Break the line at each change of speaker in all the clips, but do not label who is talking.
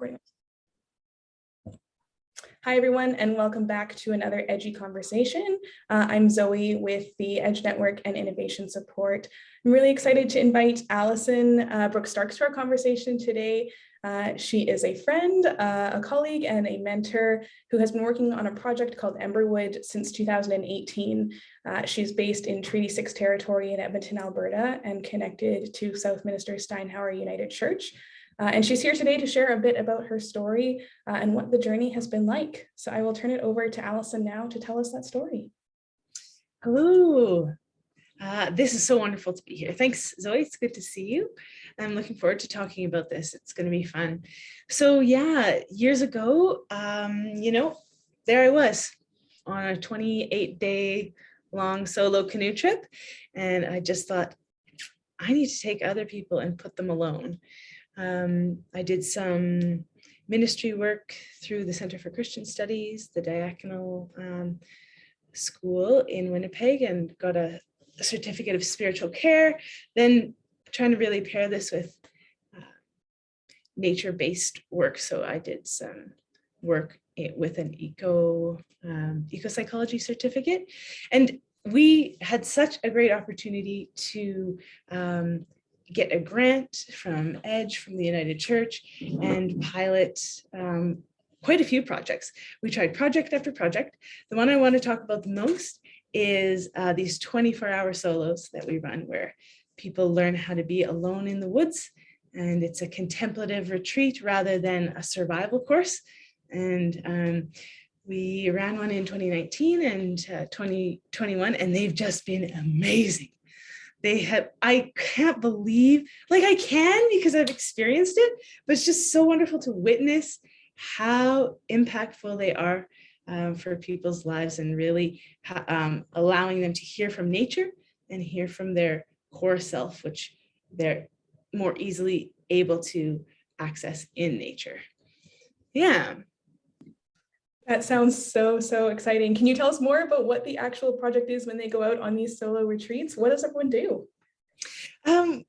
recording. Hi, everyone, and welcome back to another Edgy Conversation. I'm Zoe with the Edge Network and Innovation Support. I'm really excited to invite Alison Brooks-Starks to our conversation today. She is a friend, a colleague, and a mentor who has been working on a project called Emberwood since 2018. She's based in Treaty 6 territory in Edmonton, Alberta, and connected to Southminster Steinhauer United Church. And she's here today to share a bit about her story and what the journey has been like. So I will turn it over to Alison now to tell us that story.
Hello. This is so wonderful to be here. Thanks, Zoe. It's good to see you. I'm looking forward to talking about this. It's going to be fun. So yeah, years ago, there I was on a 28-day long solo canoe trip. And I just thought, I need to take other people and put them alone. I did some ministry work through the Center for Christian Studies, the Diaconal School in Winnipeg, and got a certificate of spiritual care. Then trying to really pair this with nature-based work. So I did some work with an eco-psychology certificate. And we had such a great opportunity to get a grant from Edge, from the United Church, and pilot quite a few projects. We tried project after project. The one I want to talk about the most is these 24-hour solos that we run, where people learn how to be alone in the woods. And it's a contemplative retreat rather than a survival course. And we ran one in 2019 and 2021, and they've just been amazing. I can't believe, I can because I've experienced it, but it's just so wonderful to witness how impactful they are for people's lives, and really allowing them to hear from nature and hear from their core self, which they're more easily able to access in nature. Yeah.
That sounds so exciting. Can you tell us more about what the actual project is when they go out on these solo retreats? What does everyone do?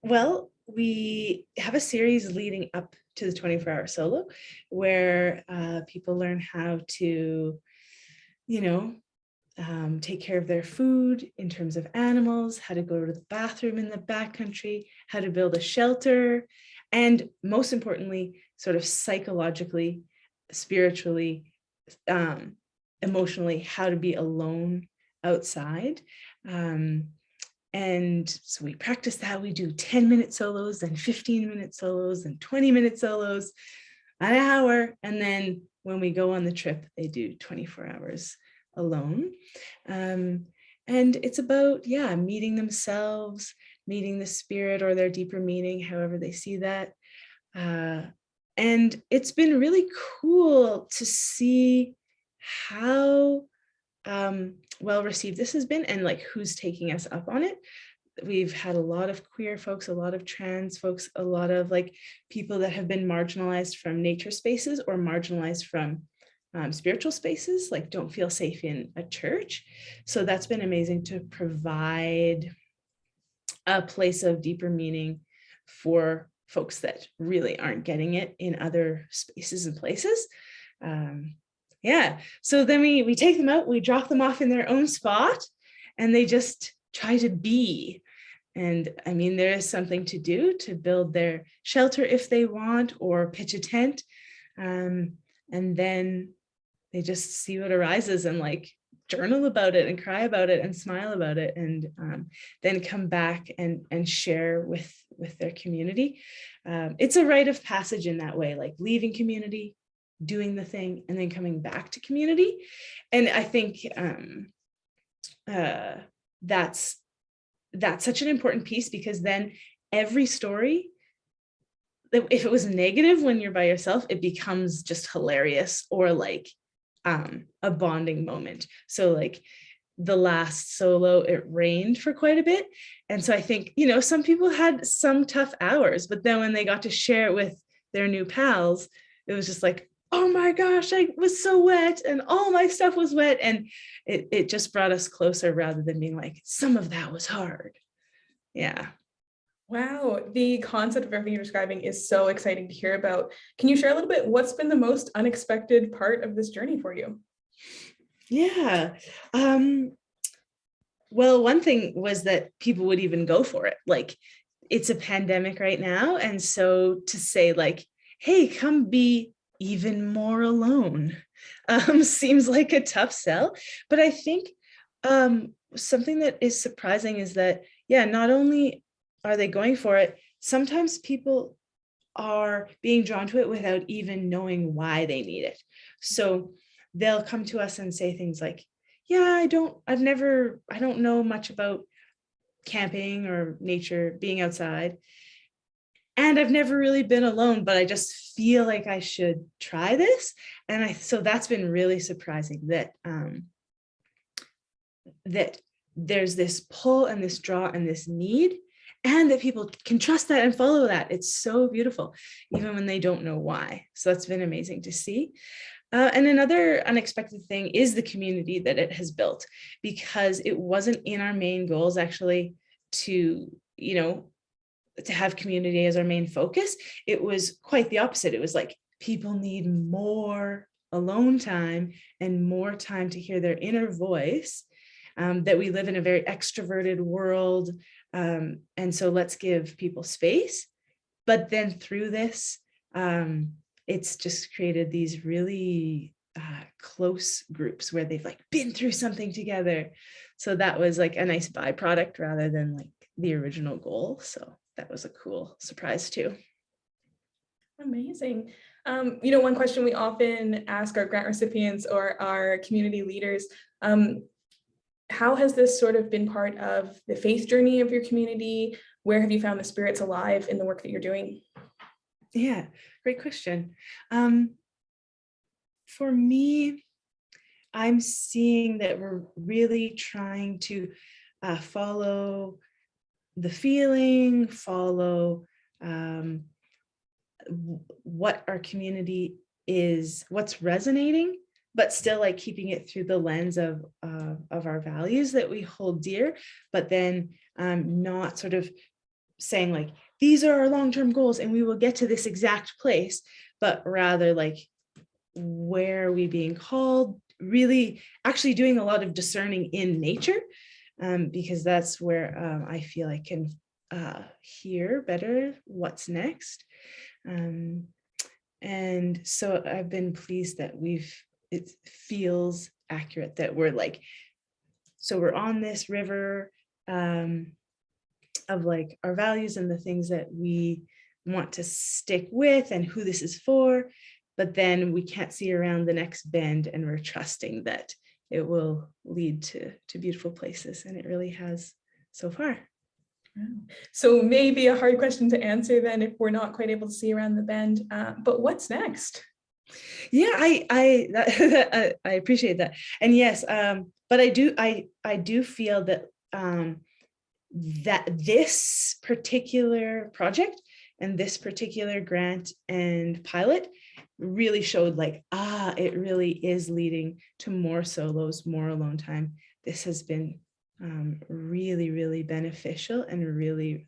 Well, we have a series leading up to the 24-hour solo where people learn how to, take care of their food in terms of animals, how to go to the bathroom in the backcountry, how to build a shelter, and most importantly, sort of psychologically, spiritually, emotionally, how to be alone outside. And so we practice that. We do 10-minute solos and 15-minute solos and 20-minute solos, an hour. And then when we go on the trip, they do 24 hours alone. And it's about, meeting themselves, meeting the spirit or their deeper meaning, however they see that. And it's been really cool to see how well received this has been, and who's taking us up on it. We've had a lot of queer folks, a lot of trans folks, a lot of people that have been marginalized from nature spaces or marginalized from spiritual spaces, don't feel safe in a church. So that's been amazing to provide a place of deeper meaning for folks that really aren't getting it in other spaces and places. So then we take them out, we drop them off in their own spot, and they just try to be. And I mean, there is something to do to build their shelter if they want, or pitch a tent. And then they just see what arises and journal about it and cry about it and smile about it, and then come back and share with their community. It's a rite of passage in that way, leaving community, doing the thing, and then coming back to community. And I think that's such an important piece, because then every story, if it was negative when you're by yourself, it becomes just hilarious or a bonding moment. So the last solo, it rained for quite a bit. And so I think, some people had some tough hours, but then when they got to share it with their new pals, it was just oh my gosh, I was so wet and all my stuff was wet. And it just brought us closer rather than being some of that was hard. Yeah.
Wow, the concept of everything you're describing is so exciting to hear about. Can you share a little bit what's been the most unexpected part of this journey for you?
Yeah. Um, well, one thing was that people would even go for it. Like, it's a pandemic right now. And so to say, like, hey, come be even more alone, seems like a tough sell. But I think something that is surprising is that, yeah, not only are they going for it, sometimes people are being drawn to it without even knowing why they need it. So they'll come to us and say things like, yeah, I don't know much about camping or nature, being outside. And I've never really been alone, but I just feel like I should try this. So that's been really surprising that there's this pull and this draw and this need, and that people can trust that and follow that. It's so beautiful, even when they don't know why. So that's been amazing to see. And another unexpected thing is the community that it has built, because it wasn't in our main goals actually to, to have community as our main focus. It was quite the opposite. It was like, people need more alone time and more time to hear their inner voice, that we live in a very extroverted world. And so let's give people space. But then through this, it's just created these really close groups where they've like been through something together. So that was like a nice byproduct rather than like the original goal. So that was a cool surprise too.
Amazing. One question we often ask our grant recipients or our community leaders, how has this sort of been part of the faith journey of your community? Where have you found the spirits alive in the work that you're doing?
Yeah, great question. For me, I'm seeing that we're really trying to follow the feeling, follow what our community is, what's resonating, but still like keeping it through the lens of our values that we hold dear, but then not sort of saying like, these are our long-term goals and we will get to this exact place, but rather like, where are we being called? Really actually doing a lot of discerning in nature, because that's where I feel I can hear better what's next. And so I've been pleased that it feels accurate that we're like, so we're on this river of like our values and the things that we want to stick with and who this is for, but then we can't see around the next bend, and we're trusting that it will lead to beautiful places, and it really has so far.
So maybe a hard question to answer then if we're not quite able to see around the bend, but what's next?
Yeah, I appreciate that. And yes, but I do feel that that this particular project and this particular grant and pilot really showed like, it really is leading to more solos, more alone time. This has been really, really beneficial and really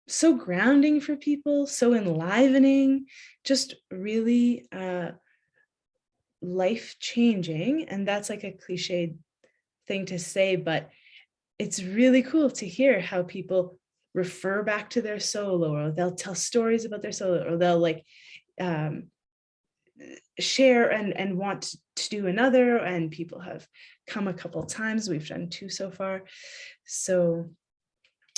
so grounding for people, so enlivening, just really life-changing. And that's like a cliched thing to say, but it's really cool to hear how people refer back to their solo, or they'll tell stories about their solo, or they'll like share and want to do another. And people have come a couple times. We've done 2 so far. So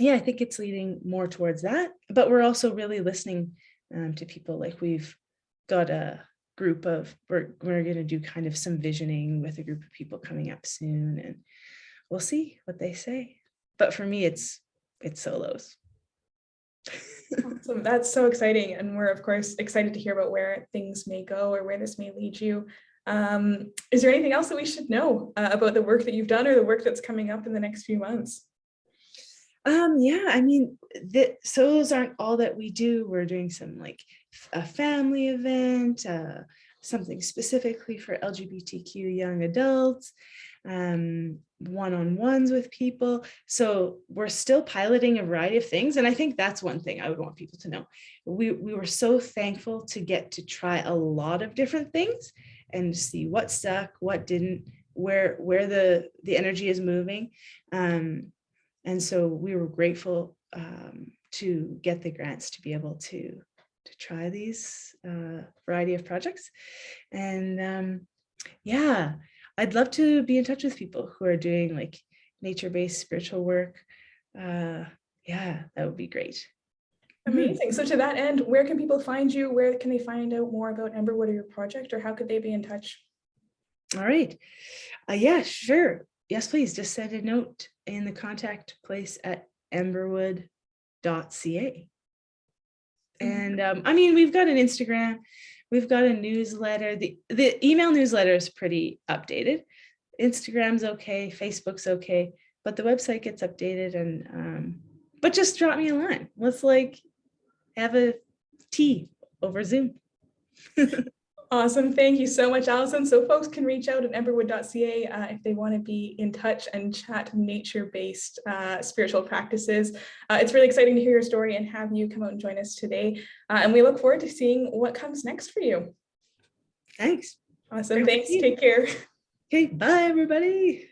yeah, I think it's leading more towards that, but we're also really listening to people. Like we've got a group of, we're going to do kind of some visioning with a group of people coming up soon, and we'll see what they say. But for me, it's solos.
Awesome. That's so exciting. And we're, of course, excited to hear about where things may go or where this may lead you. Is there anything else that we should know about the work that you've done or the work that's coming up in the next few months?
Yeah, I mean, solos aren't all that we do. We're doing some like a family event, something specifically for LGBTQ young adults. one-on-ones with people. So we're still piloting a variety of things. And I think that's one thing I would want people to know. We were so thankful to get to try a lot of different things and see what stuck, what didn't, where the energy is moving. And so we were grateful to get the grants to be able to try these variety of projects. And yeah, I'd love to be in touch with people who are doing like nature-based spiritual work. Yeah, that would be great.
Amazing. So to that end, where can people find you? Where can they find out more about Emberwood or your project, or how could they be in touch?
All right. Yeah, sure. Yes, please just send a note in the contact place at emberwood.ca. And I mean, we've got an Instagram, we've got a newsletter. The email newsletter is pretty updated. Instagram's okay, Facebook's okay, but the website gets updated. And but just drop me a line. Let's like have a tea over Zoom.
Awesome. Thank you so much, Alison. So folks can reach out at emberwood.ca if they want to be in touch and chat nature-based spiritual practices. It's really exciting to hear your story and have you come out and join us today. And we look forward to seeing what comes next for you.
Thanks.
Awesome. Thanks. Take care.
Okay. Bye, everybody.